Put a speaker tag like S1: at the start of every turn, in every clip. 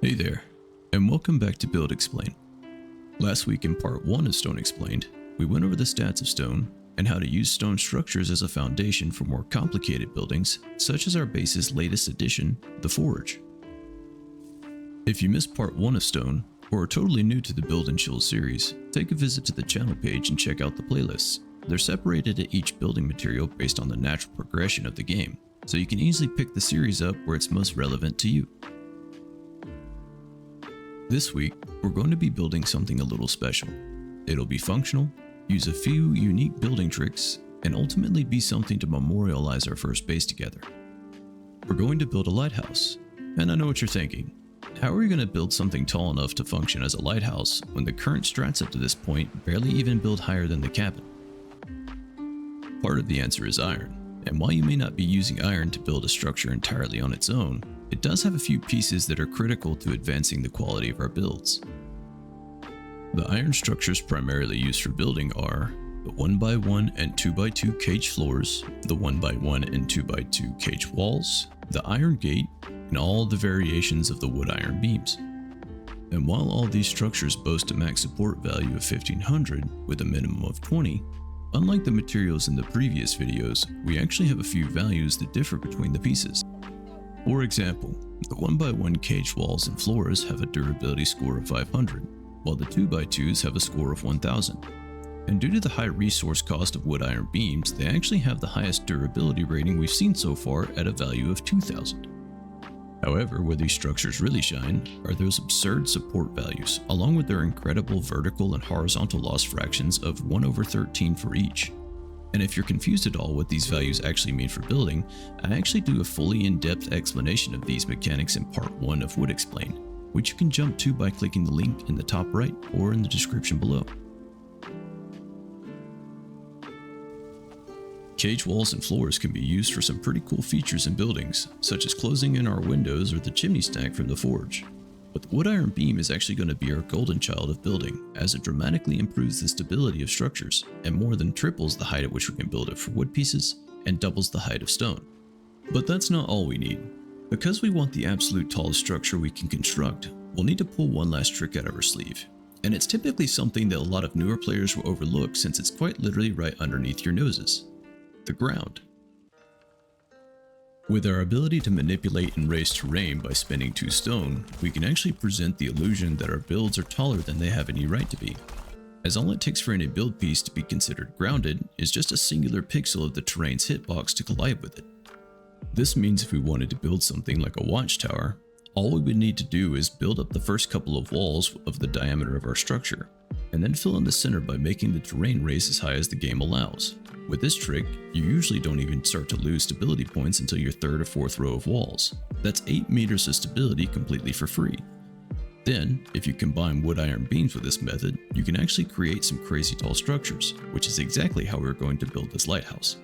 S1: Hey there, and welcome back to Build Explain. Last week in part 1 of Stone Explained, we went over the stats of stone and how to use stone structures as a foundation for more complicated buildings, such as our base's latest addition, the Forge. If you missed part 1 of Stone, or are totally new to the Build and Chill series, take a visit to the channel page and check out the playlists. They're separated at each building material based on the natural progression of the game, so you can easily pick the series up where it's most relevant to you. This week, we're going to be building something a little special. It'll be functional, use a few unique building tricks, and ultimately be something to memorialize our first base together. We're going to build a lighthouse, and I know what you're thinking. How are we going to build something tall enough to function as a lighthouse when the current strats up to this point barely even build higher than the cabin? Part of the answer is iron, and while you may not be using iron to build a structure entirely on its own, it does have a few pieces that are critical to advancing the quality of our builds. The iron structures primarily used for building are the 1x1 and 2x2 cage floors, the 1x1 and 2x2 cage walls, the iron gate, and all the variations of the wood iron beams. And while all these structures boast a max support value of 1500 with a minimum of 20, unlike the materials in the previous videos, we actually have a few values that differ between the pieces. For example, the 1x1 cage walls and floors have a durability score of 500, while the 2x2s have a score of 1000. And due to the high resource cost of wood iron beams, they actually have the highest durability rating we've seen so far at a value of 2000. However, where these structures really shine are those absurd support values, along with their incredible vertical and horizontal loss fractions of 1/13 for each. And if you're confused at all what these values actually mean for building, I actually do a fully in-depth explanation of these mechanics in part 1 of Wood Explain, which you can jump to by clicking the link in the top right or in the description below. Cage walls and floors can be used for some pretty cool features in buildings, such as closing in our windows or the chimney stack from the forge. But the wood iron beam is actually going to be our golden child of building, as it dramatically improves the stability of structures, and more than triples the height at which we can build it for wood pieces, and doubles the height of stone. But that's not all we need. Because we want the absolute tallest structure we can construct, we'll need to pull one last trick out of our sleeve. And it's typically something that a lot of newer players will overlook since it's quite literally right underneath your noses: the ground. With our ability to manipulate and raise terrain by spinning 2 stone, we can actually present the illusion that our builds are taller than they have any right to be, as all it takes for any build piece to be considered grounded is just a singular pixel of the terrain's hitbox to collide with it. This means if we wanted to build something like a watchtower, all we would need to do is build up the first couple of walls of the diameter of our structure, and then fill in the center by making the terrain raise as high as the game allows. With this trick, you usually don't even start to lose stability points until your 3rd or 4th row of walls. That's 8 meters of stability completely for free. Then, if you combine wood iron beams with this method, you can actually create some crazy tall structures, which is exactly how we're going to build this lighthouse.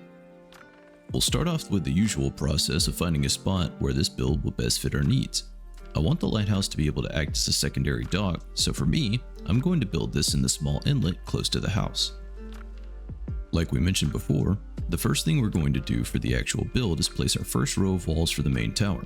S1: We'll start off with the usual process of finding a spot where this build will best fit our needs. I want the lighthouse to be able to act as a secondary dock, so for me, I'm going to build this in the small inlet close to the house. Like we mentioned before, the first thing we're going to do for the actual build is place our first row of walls for the main tower.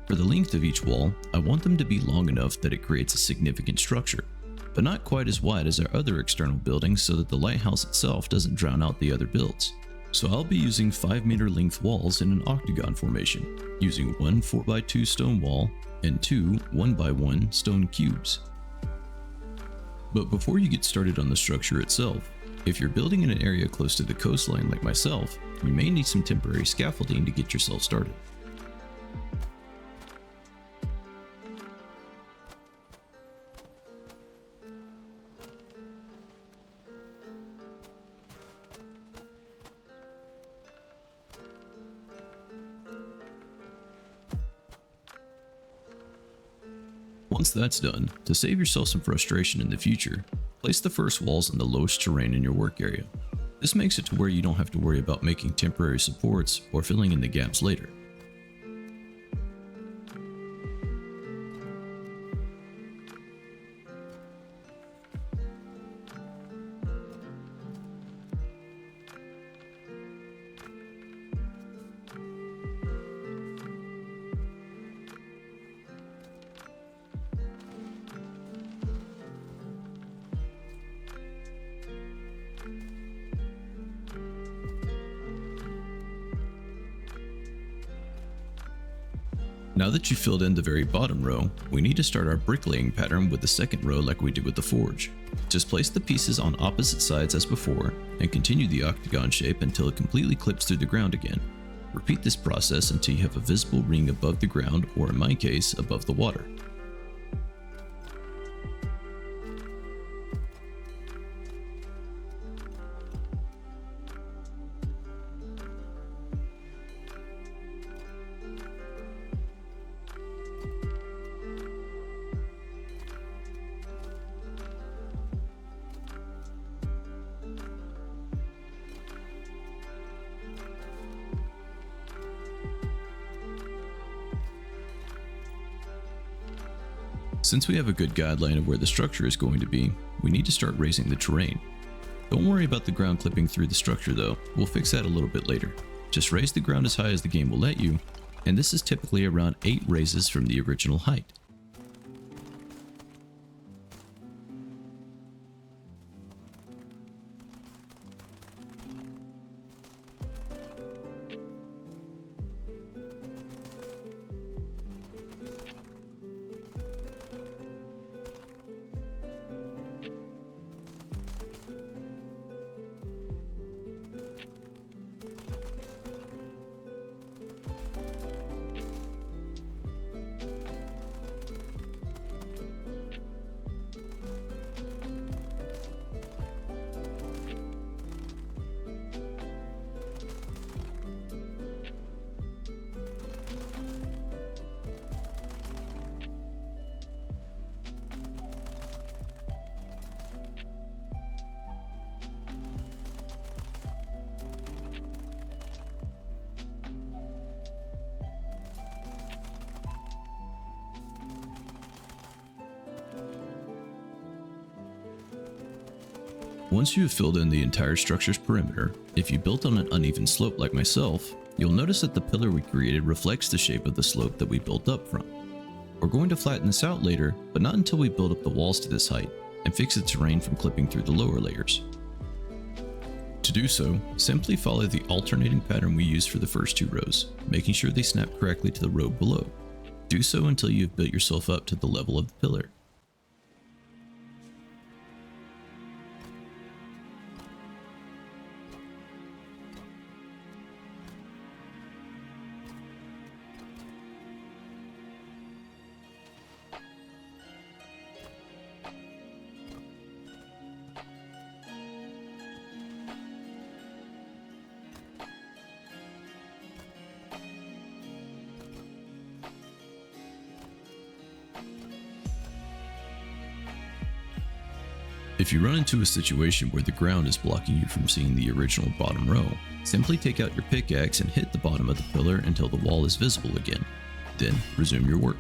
S1: For the length of each wall, I want them to be long enough that it creates a significant structure, but not quite as wide as our other external buildings so that the lighthouse itself doesn't drown out the other builds. So I'll be using 5-meter length walls in an octagon formation, using 1 4x2 stone wall and 2 1x1 stone cubes. But before you get started on the structure itself, if you're building in an area close to the coastline like myself, you may need some temporary scaffolding to get yourself started. Once that's done, to save yourself some frustration in the future, place the first walls on the lowest terrain in your work area. This makes it to where you don't have to worry about making temporary supports or filling in the gaps later. Now that you filled in the very bottom row, we need to start our bricklaying pattern with the second row like we did with the forge. Just place the pieces on opposite sides as before, and continue the octagon shape until it completely clips through the ground again. Repeat this process until you have a visible ring above the ground, or in my case, above the water. Since we have a good guideline of where the structure is going to be, we need to start raising the terrain. Don't worry about the ground clipping through the structure though, we'll fix that a little bit later. Just raise the ground as high as the game will let you, and this is typically around 8 raises from the original height. Once you have filled in the entire structure's perimeter, if you built on an uneven slope like myself, you'll notice that the pillar we created reflects the shape of the slope that we built up from. We're going to flatten this out later, but not until we build up the walls to this height and fix the terrain from clipping through the lower layers. To do so, simply follow the alternating pattern we used for the first 2 rows, making sure they snap correctly to the row below. Do so until you've built yourself up to the level of the pillar. If you run into a situation where the ground is blocking you from seeing the original bottom row, simply take out your pickaxe and hit the bottom of the pillar until the wall is visible again. Then resume your work.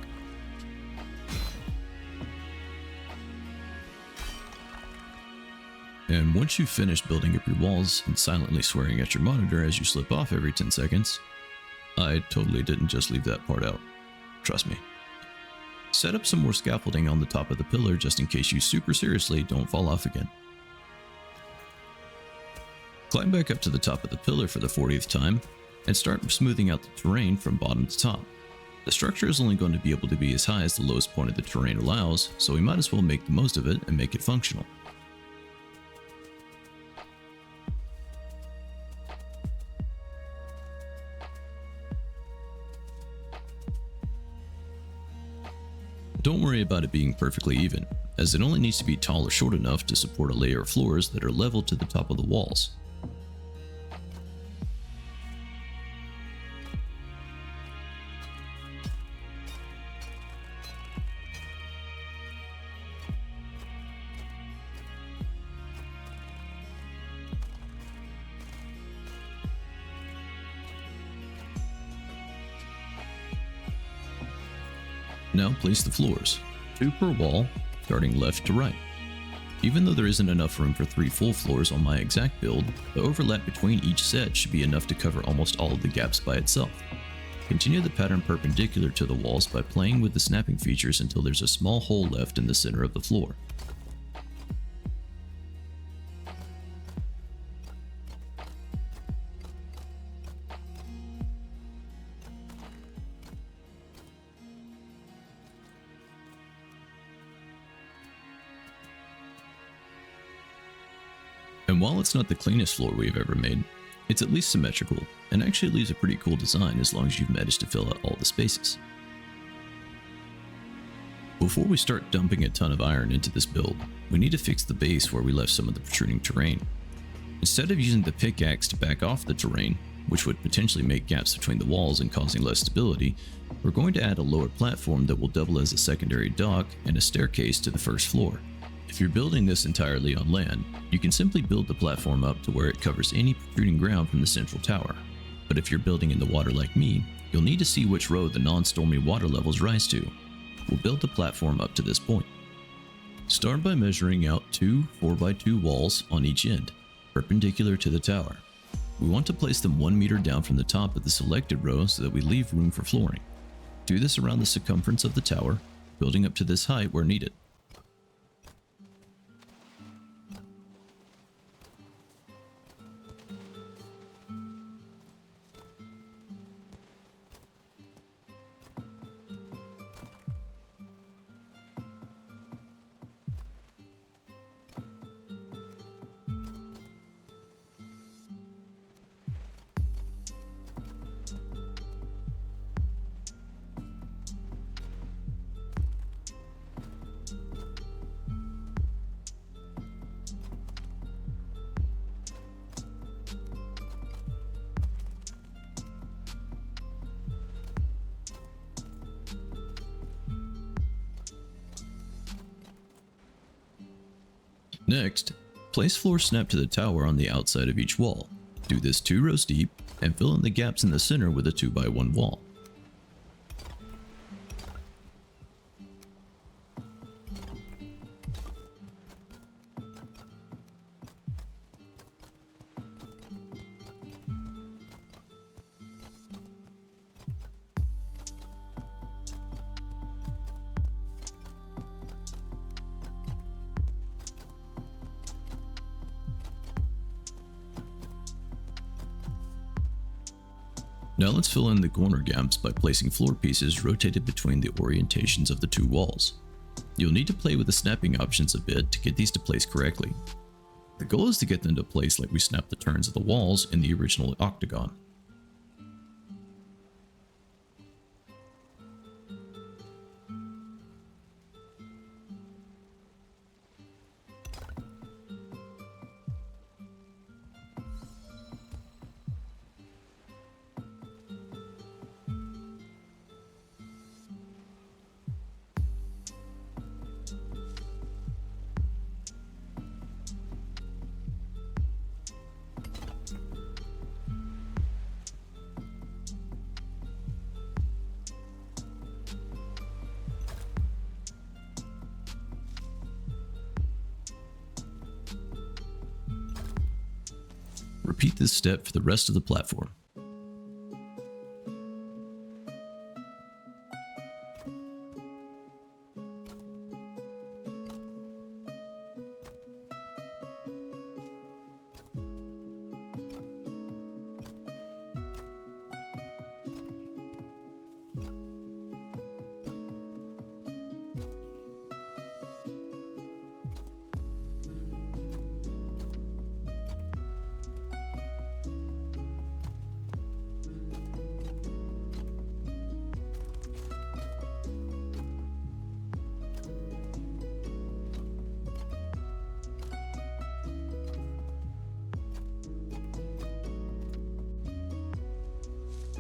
S1: And once you've finished building up your walls and silently swearing at your monitor as you slip off every 10 seconds, I totally didn't just leave that part out. Trust me. Set up some more scaffolding on the top of the pillar just in case you super seriously don't fall off again. Climb back up to the top of the pillar for the 40th time and start smoothing out the terrain from bottom to top. The structure is only going to be able to be as high as the lowest point of the terrain allows, so we might as well make the most of it and make it functional. Don't worry about it being perfectly even, as it only needs to be tall or short enough to support a layer of floors that are level to the top of the walls. Now place the floors, 2 per wall, starting left to right. Even though there isn't enough room for 3 full floors on my exact build, the overlap between each set should be enough to cover almost all of the gaps by itself. Continue the pattern perpendicular to the walls by playing with the snapping features until there's a small hole left in the center of the floor. And while it's not the cleanest floor we've ever made, it's at least symmetrical and actually leaves a pretty cool design as long as you've managed to fill out all the spaces. Before we start dumping a ton of iron into this build, we need to fix the base where we left some of the protruding terrain. Instead of using the pickaxe to back off the terrain, which would potentially make gaps between the walls and causing less stability, we're going to add a lower platform that will double as a secondary dock and a staircase to the first floor. If you're building this entirely on land, you can simply build the platform up to where it covers any protruding ground from the central tower. But if you're building in the water like me, you'll need to see which road the non-stormy water levels rise to. We'll build the platform up to this point. Start by measuring out two 4x2 walls on each end, perpendicular to the tower. We want to place them 1 meter down from the top of the selected row so that we leave room for flooring. Do this around the circumference of the tower, building up to this height where needed. Next, place floor snap to the tower on the outside of each wall. Do this 2 rows deep and fill in the gaps in the center with a 2x1 wall. Now let's fill in the corner gaps by placing floor pieces rotated between the orientations of the 2 walls. You'll need to play with the snapping options a bit to get these to place correctly. The goal is to get them to place like we snapped the turns of the walls in the original octagon. Repeat this step for the rest of the platform.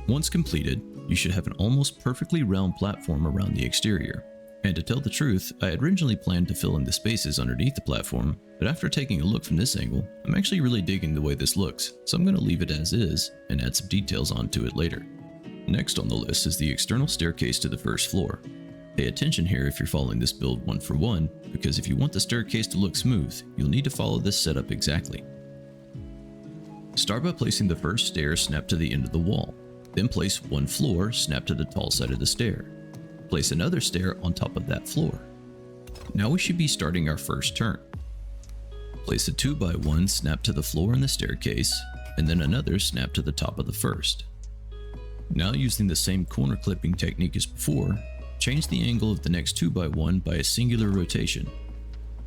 S1: Once completed, you should have an almost perfectly round platform around the exterior. And to tell the truth, I had originally planned to fill in the spaces underneath the platform, but after taking a look from this angle, I'm actually really digging the way this looks, so I'm going to leave it as is and add some details onto it later. Next on the list is the external staircase to the first floor. Pay attention here if you're following this build one for one, because if you want the staircase to look smooth, you'll need to follow this setup exactly. Start by placing the first stair snapped to the end of the wall. Then place one floor snapped to the tall side of the stair. Place another stair on top of that floor. Now we should be starting our first turn. Place a 2x1 snap to the floor in the staircase, and then another snap to the top of the first. Now using the same corner clipping technique as before, change the angle of the next 2x1 by a singular rotation.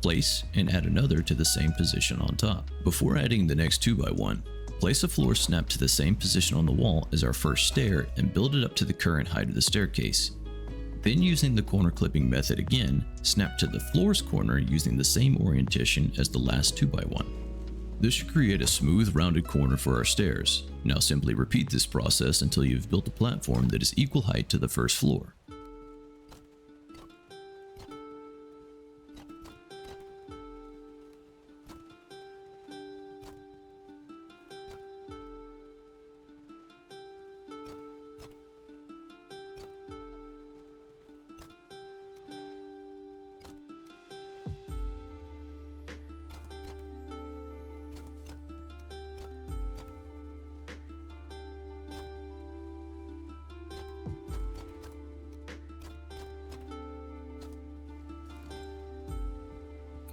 S1: Place and add another to the same position on top. Before adding the next 2x1, place a floor snap to the same position on the wall as our first stair and build it up to the current height of the staircase. Then, using the corner clipping method again, snap to the floor's corner using the same orientation as the last 2x1. This should create a smooth rounded corner for our stairs. Now simply repeat this process until you've built a platform that is equal height to the first floor.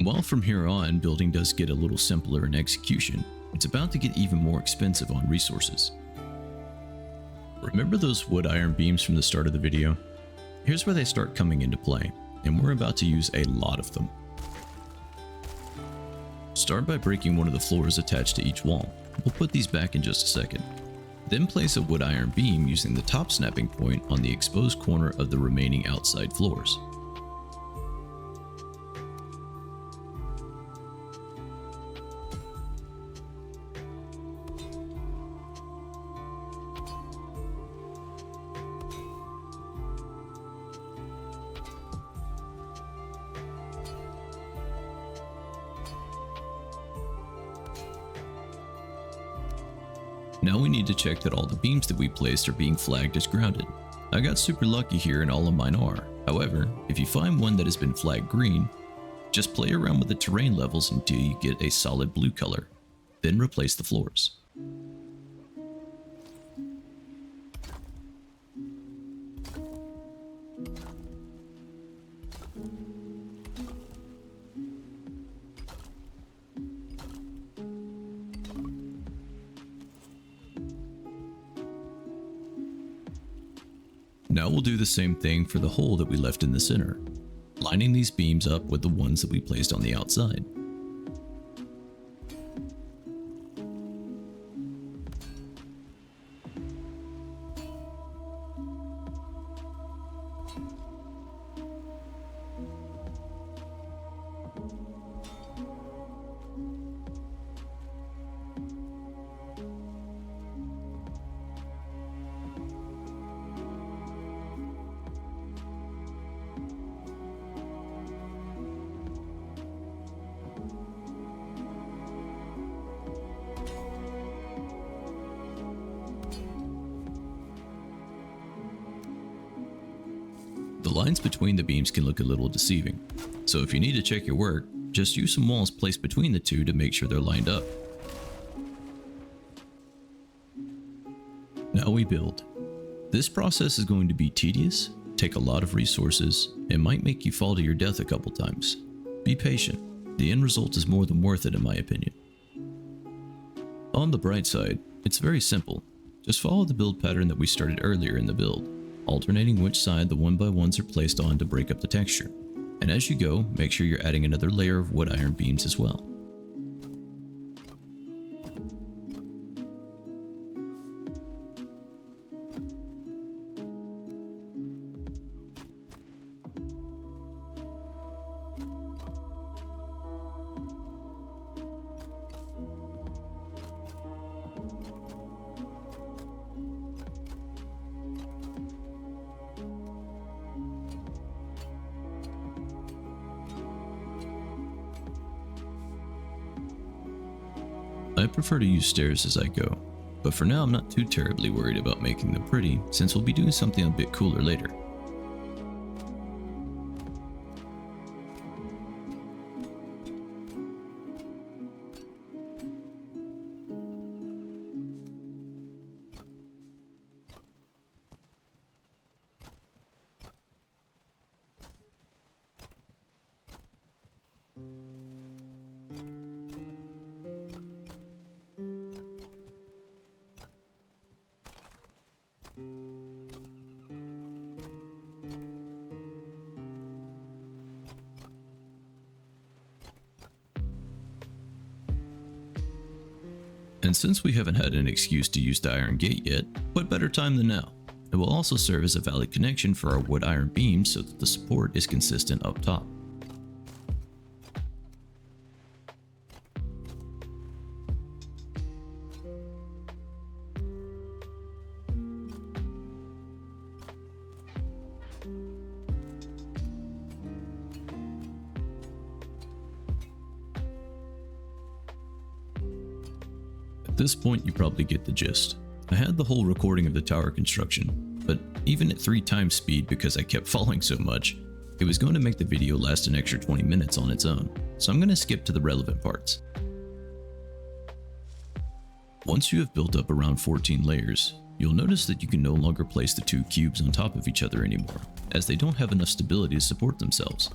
S1: While from here on, building does get a little simpler in execution, it's about to get even more expensive on resources. Remember those wood iron beams from the start of the video? Here's where they start coming into play, and we're about to use a lot of them. Start by breaking one of the floors attached to each wall. We'll put these back in just a second. Then place a wood iron beam using the top snapping point on the exposed corner of the remaining outside floors. Now we need to check that all the beams that we placed are being flagged as grounded. I got super lucky here and all of mine are. However, if you find one that has been flagged green, just play around with the terrain levels until you get a solid blue color. Then replace the floors. Now we'll do the same thing for the hole that we left in the center, lining these beams up with the ones that we placed on the outside. The lines between the beams can look a little deceiving, so if you need to check your work, just use some walls placed between the two to make sure they're lined up. Now we build. This process is going to be tedious, take a lot of resources, and might make you fall to your death a couple times. Be patient. The end result is more than worth it in my opinion. On the bright side, it's very simple. Just follow the build pattern that we started earlier in the build, alternating which side the 1x1s are placed on to break up the texture. And as you go, make sure you're adding another layer of wood iron beams as well. I prefer to use stairs as I go, but for now I'm not too terribly worried about making them pretty since we'll be doing something a bit cooler later. And since we haven't had an excuse to use the iron gate yet, what better time than now? It will also serve as a valid connection for our wood iron beams so that the support is consistent up top. At this point, you probably get the gist. I had the whole recording of the tower construction, but even at 3 times speed because I kept falling so much, it was going to make the video last an extra 20 minutes on its own, so I'm going to skip to the relevant parts. Once you have built up around 14 layers, you'll notice that you can no longer place the 2 cubes on top of each other anymore, as they don't have enough stability to support themselves.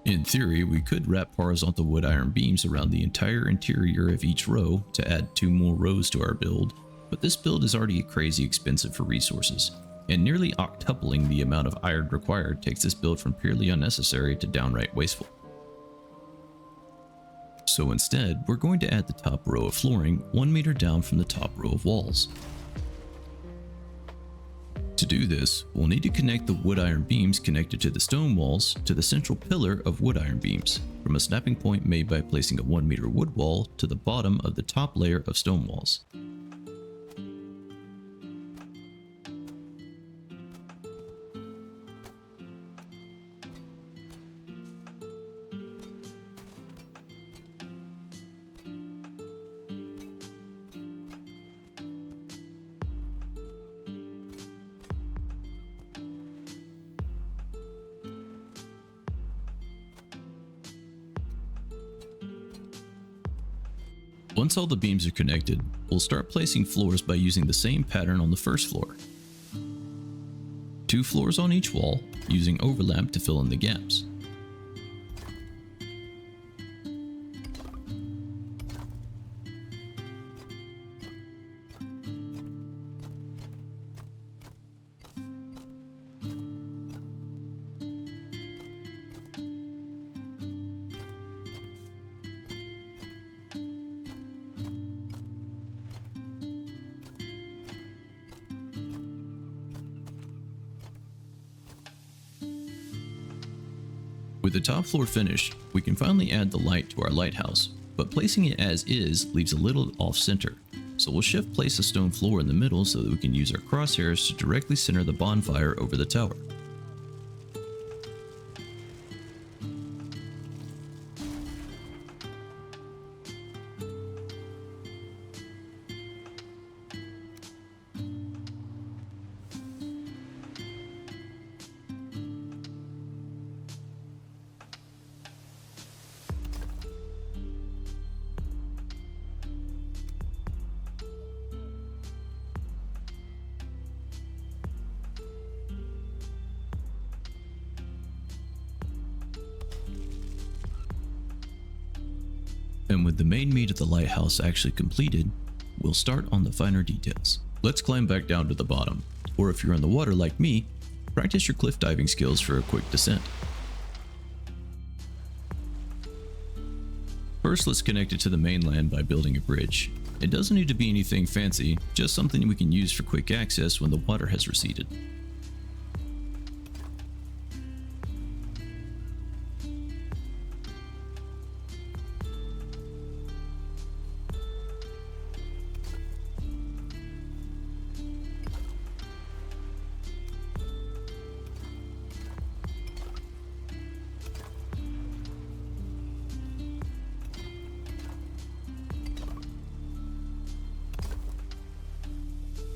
S1: In theory, we could wrap horizontal wood iron beams around the entire interior of each row to add 2 more rows to our build, but this build is already crazy expensive for resources, and nearly octupling the amount of iron required takes this build from purely unnecessary to downright wasteful. So instead, we're going to add the top row of flooring 1 meter down from the top row of walls. To do this, we'll need to connect the wood iron beams connected to the stone walls to the central pillar of wood iron beams, from a snapping point made by placing a 1 meter wood wall to the bottom of the top layer of stone walls. Once all the beams are connected, we'll start placing floors by using the same pattern on the first floor. 2 floors on each wall, using overlap to fill in the gaps. With the top floor finished, we can finally add the light to our lighthouse, but placing it as is leaves a little off center, so we'll shift place a stone floor in the middle so that we can use our crosshairs to directly center the bonfire over the tower. And with the main meat of the lighthouse actually completed, we'll start on the finer details. Let's climb back down to the bottom, or if you're in the water like me, practice your cliff diving skills for a quick descent. First, let's connect it to the mainland by building a bridge. It doesn't need to be anything fancy, just something we can use for quick access when the water has receded.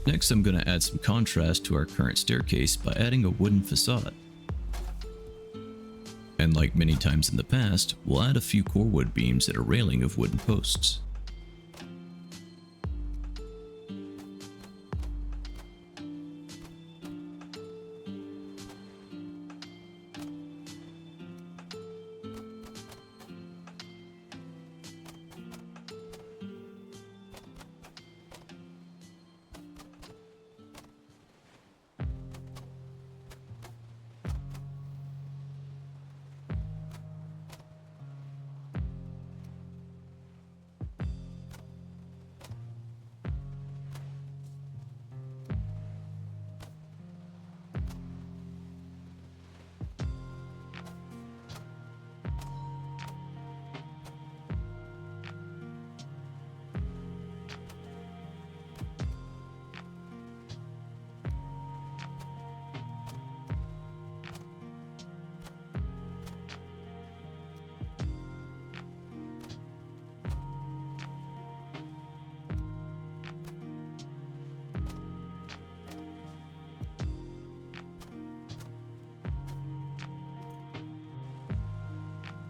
S1: Next, I'm going to add some contrast to our current staircase by adding a wooden facade. And like many times in the past, we'll add a few core wood beams and a railing of wooden posts.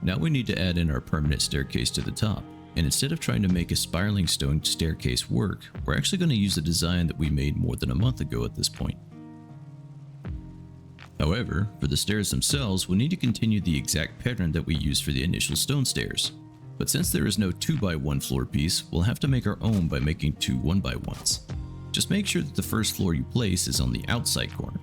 S1: Now we need to add in our permanent staircase to the top, and instead of trying to make a spiraling stone staircase work, we're actually going to use a design that we made more than a month ago at this point. However, for the stairs themselves, we'll need to continue the exact pattern that we used for the initial stone stairs. But since there is no 2x1 floor piece, we'll have to make our own by making 2 1x1s. Just make sure that the first floor you place is on the outside corner.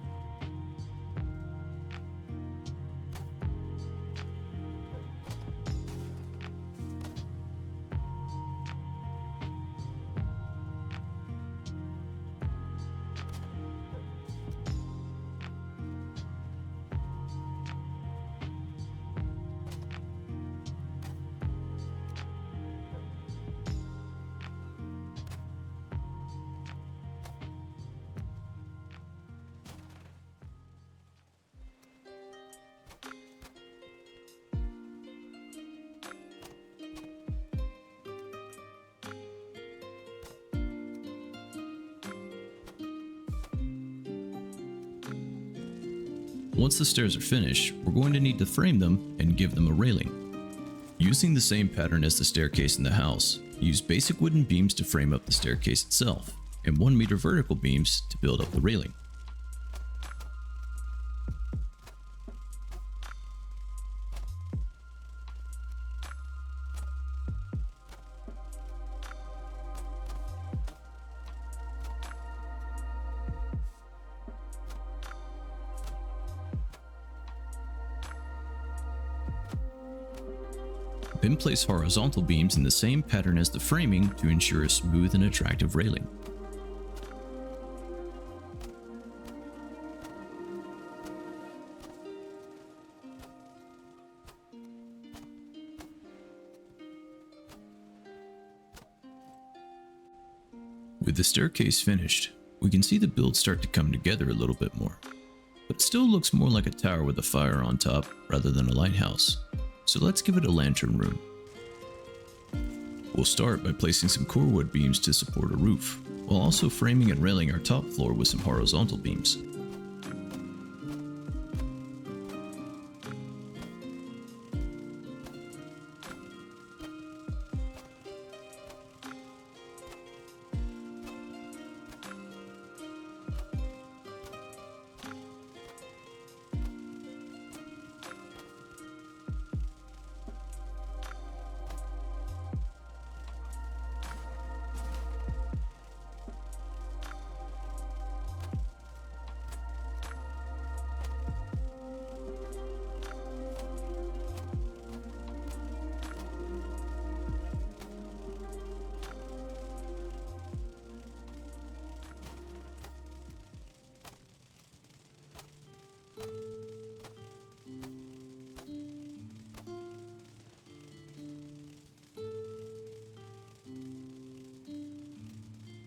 S1: Once the stairs are finished, we're going to need to frame them and give them a railing. Using the same pattern as the staircase in the house, use basic wooden beams to frame up the staircase itself, and 1 meter vertical beams to build up the railing. Then place horizontal beams in the same pattern as the framing to ensure a smooth and attractive railing. With the staircase finished, we can see the build start to come together a little bit more, but it still looks more like a tower with a fire on top rather than a lighthouse. So let's give it a lantern room. We'll start by placing some core wood beams to support a roof, while also framing and railing our top floor with some horizontal beams.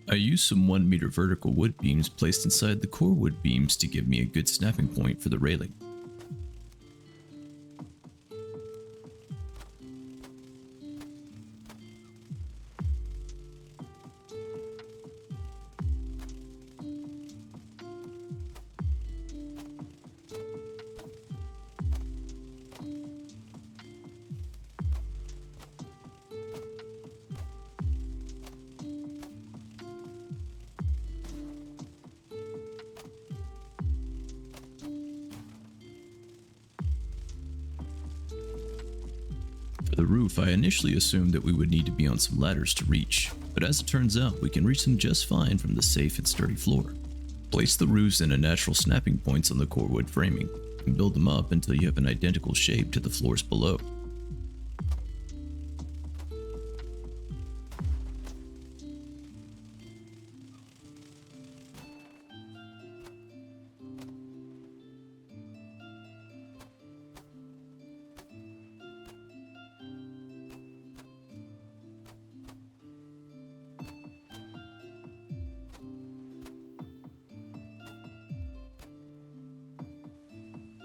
S1: I used some 1 meter vertical wood beams placed inside the core wood beams to give me a good snapping point for the railing. For the roof, I initially assumed that we would need to be on some ladders to reach, but as it turns out, we can reach them just fine from the safe and sturdy floor. Place the roofs in a natural snapping points on the core wood framing, and build them up until you have an identical shape to the floors below.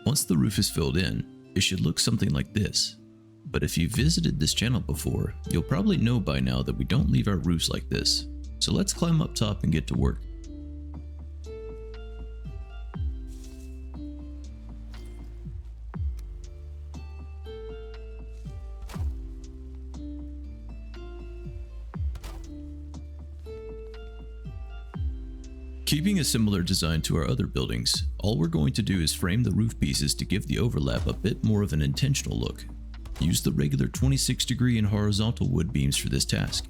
S1: Once the roof is filled in, it should look something like this. But if you've visited this channel before, you'll probably know by now that we don't leave our roofs like this. So let's climb up top and get to work. Keeping a similar design to our other buildings, all we're going to do is frame the roof pieces to give the overlap a bit more of an intentional look. Use the regular 26-degree and horizontal wood beams for this task.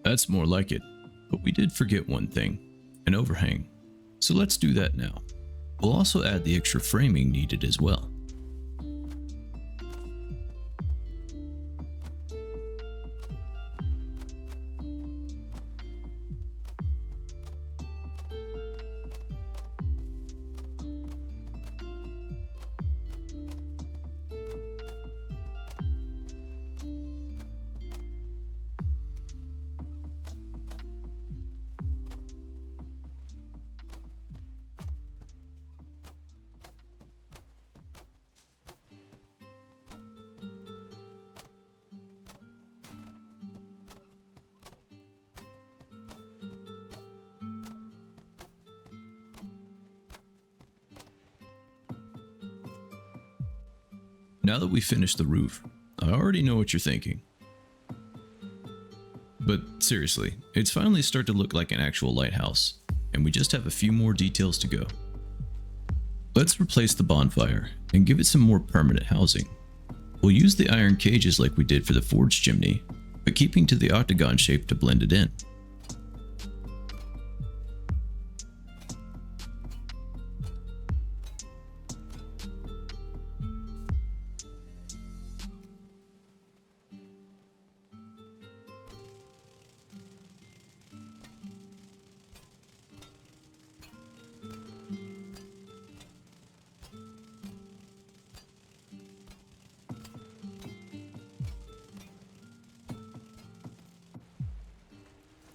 S1: That's more like it, but we did forget one thing, an overhang. So let's do that now. We'll also add the extra framing needed as well. Now that we've finished the roof, I already know what you're thinking. But seriously, it's finally starting to look like an actual lighthouse, and we just have a few more details to go. Let's replace the bonfire and give it some more permanent housing. We'll use the iron cages like we did for the forge chimney, but keeping to the octagon shape to blend it in.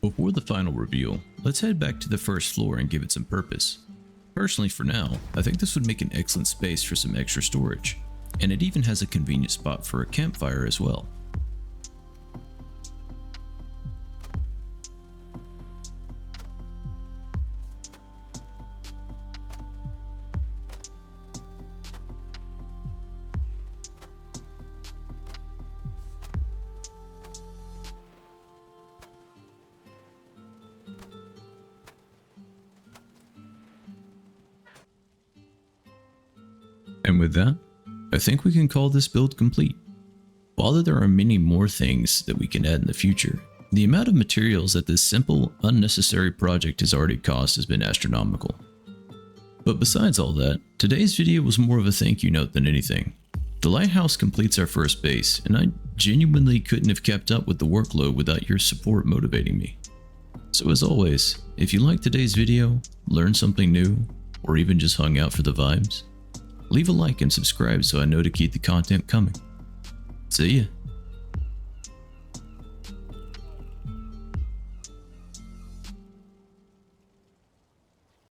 S1: Before the final reveal, let's head back to the first floor and give it some purpose. Personally, for now, I think this would make an excellent space for some extra storage, and it even has a convenient spot for a campfire as well. And with that, I think we can call this build complete. While there are many more things that we can add in the future, the amount of materials that this simple, unnecessary project has already cost has been astronomical. But besides all that, today's video was more of a thank you note than anything. The lighthouse completes our first base, and I genuinely couldn't have kept up with the workload without your support motivating me. So as always, if you liked today's video, learned something new, or even just hung out for the vibes, leave a like and subscribe so I know to keep the content coming. See ya.